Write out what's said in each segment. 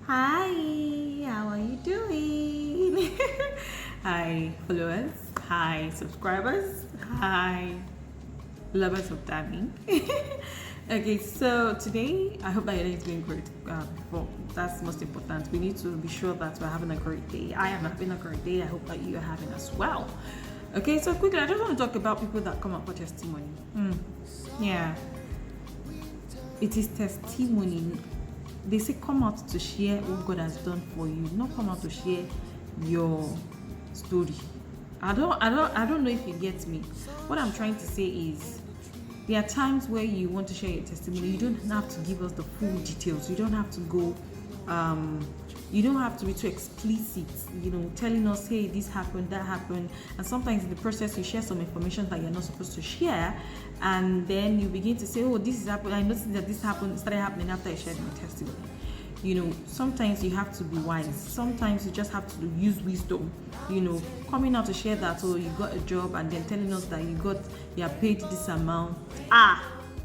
Hi, how are you doing? Hi, followers. Hi, subscribers. Hi, lovers of dining. Okay, so today I hope that your day is going great. Well, that's most important. We need to be sure that we're having a great day. I am having a great day. I hope that you are having as well. Okay, so quickly, I just want to talk about people that come up for testimony. Yeah, it is testimony. They say come out to share what God has done for you, not come out to share your story. I don't know if you get me. What I'm trying to say is there are times where you want to share your testimony. You don't have to give us the full details. You don't have to go you don't have to be too explicit, telling us, hey, this happened, that happened. And sometimes in the process you share some information that you're not supposed to share, and then you begin to say, oh, this is happening. I noticed that this happened, started happening after I shared my testimony. Sometimes you have to be wise. Sometimes you just have to use wisdom. Coming out to share that, oh, you got a job, and then telling us that you are paid this amount.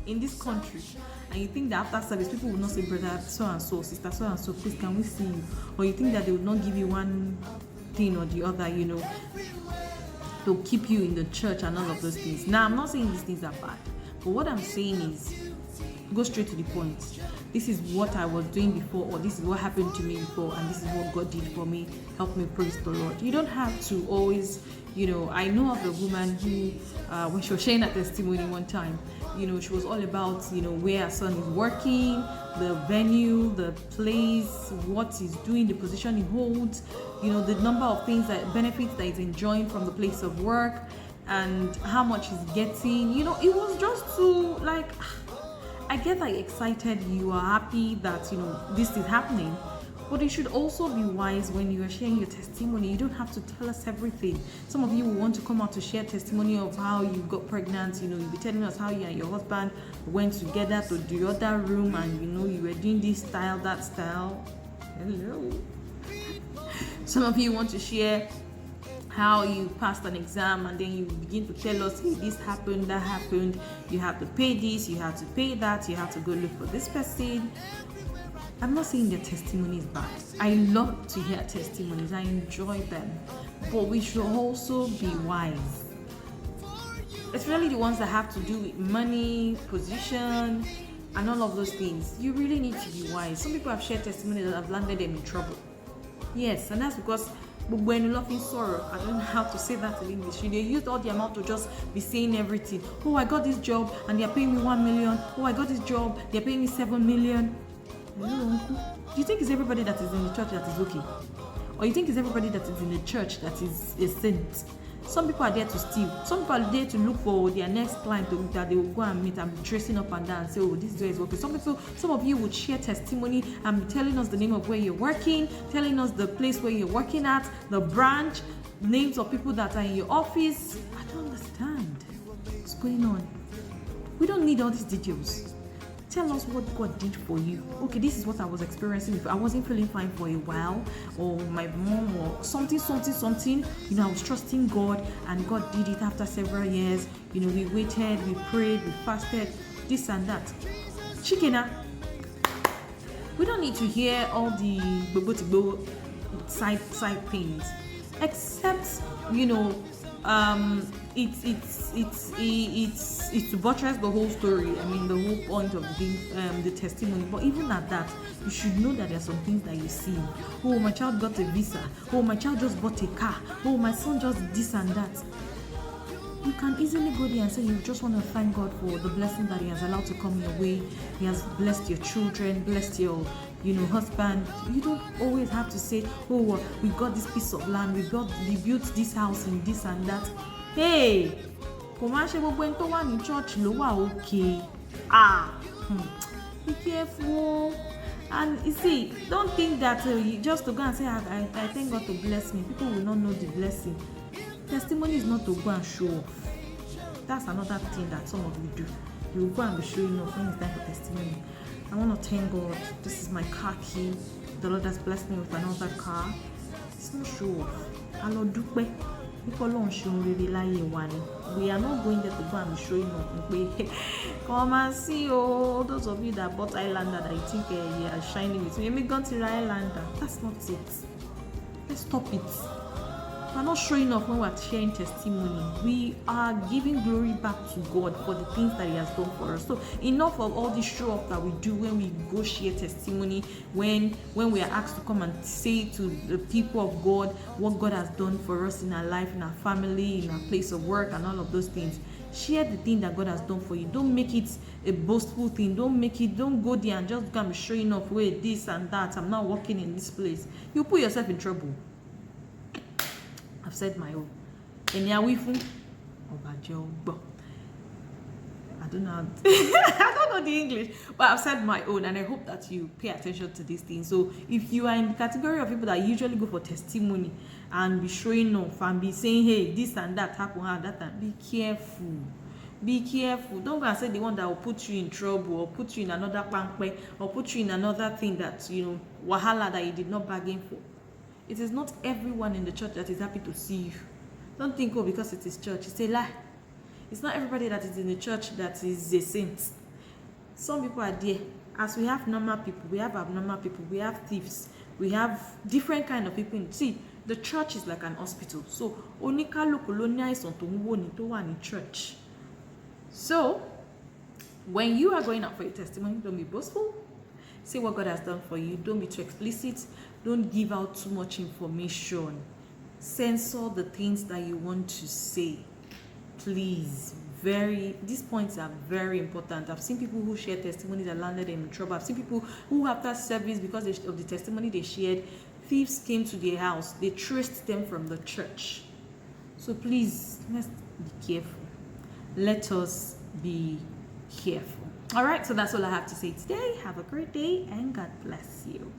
In this country, and you think that after service people will not say, brother so and so, sister so and so, please can we see you? Or you think that they will not give you one thing or the other, they'll keep you in the church and all of those things. Now, I'm not saying these things are bad, but what I'm saying is go straight to the point. This is what I was doing before, or this is what happened to me before, and this is what God did for me. Help me praise the Lord. You don't have to always, I know of a woman who, when she was sharing that testimony one time, she was all about, where her son is working, the venue, the place, what he's doing, the position he holds, the number of things benefits that he's enjoying from the place of work, and how much he's getting. It was just to I get excited, you are happy that this is happening, but you should also be wise when you are sharing your testimony. You don't have to tell us everything. Some of you will want to come out to share testimony of how you got pregnant. You'll be telling us how you and your husband went together to the other room, and you were doing this style, that style. Hello. Some of you want to share how you passed an exam, and then you begin to tell us, hey, this happened, that happened, you have to pay this, you have to pay that, you have to go look for this person. I'm not saying their testimony is bad. I love to hear testimonies, I enjoy them, but we should also be wise. Especially the ones that have to do with money, position, and all of those things. You really need to be wise. Some people have shared testimonies that have landed them in trouble. Yes, and that's because when you laughing sorrow, I don't know how to say that in English. They used all the amount to just be saying everything. Oh, I got this job and they're paying me 1 million. Oh, I got this job, they're paying me 7 million. Hello, uncle. Do you think it's everybody that is in the church that is okay? Or you think it's everybody that is in the church that is a saint? Some people are there to steal. Some people are there to look for their next client that they will go and meet and be tracing up and down and say, oh, this is working. Some of you would share testimony and be telling us the name of where you're working, telling us the place where you're working at, the branch, names of people that are in your office. I don't understand what's going on. We don't need all these details. Tell us what God did for you. Okay, this is what I was experiencing before. I wasn't feeling fine for a while, or my mom, or something. I was trusting God, and God did it after several years. We waited, we prayed, we fasted, this and that. Chikena. We don't need to hear all the side things, except it's to buttress the whole story. I mean, the whole point of the testimony. But even at that, you should know that there are some things that you see. Oh, my child got a visa. Oh, my child just bought a car. Oh, my son just this and that. You can easily go there and say you just want to thank God for the blessing that He has allowed to come your way. He has blessed your children, blessed your husband. You don't always have to say, oh, we got this piece of land, we built this house in this and that. Hey, church okay. Be careful. And you see, don't think that just to go and say, I thank God to bless me. People will not know the blessing. Testimony is not to go and show off. That's another thing that some of you do. You will go and be showing off when it's time for testimony. I want to thank God. This is my car key. The Lord has blessed me with another car. It's not show off. We are not going there to go and be showing up. Come and see, oh, those of you that bought Islander that you think you are shining with me. You got to Islander. That's not it. Let's stop it. We're not showing off when we're sharing testimony. We are giving glory back to God for the things that He has done for us. So enough of all this show off that we do when we go share testimony, when we are asked to come and say to the people of God what God has done for us in our life, in our family, in our place of work, and all of those things. Share the thing that God has done for you. Don't make it a boastful thing. Don't go there and just go and be showing off, wait, this and that. I'm not working in this place. You put yourself in trouble. I've said my own. I don't know. I don't know the English, but I've said my own, and I hope that you pay attention to these things. So if you are in the category of people that usually go for testimony and be showing off and be saying, hey, this and that happened, that, be careful. Be careful. Don't go and say the one that will put you in trouble or put you in another pankwe or put you in another thing that, wahala that you did not bargain for. It is not everyone in the church that is happy to see you. Don't think, oh, because it is church. It's a lie. It's not everybody that is in the church that is a saint. Some people are there. As we have normal people, we have abnormal people, we have thieves, we have different kind of people. See, the church is like an hospital. So, onika kolonia is on to church. So, when you are going out for your testimony, don't be boastful. Say what God has done for you. Don't be too explicit. Don't give out too much information. Censor the things that you want to say. Please. These points are very important. I've seen people who share testimonies that landed them in trouble. I've seen people who, after service, because of the testimony they shared, thieves came to their house. They traced them from the church. So please, let's be careful. Let us be careful. All right, so that's all I have to say today. Have a great day and God bless you.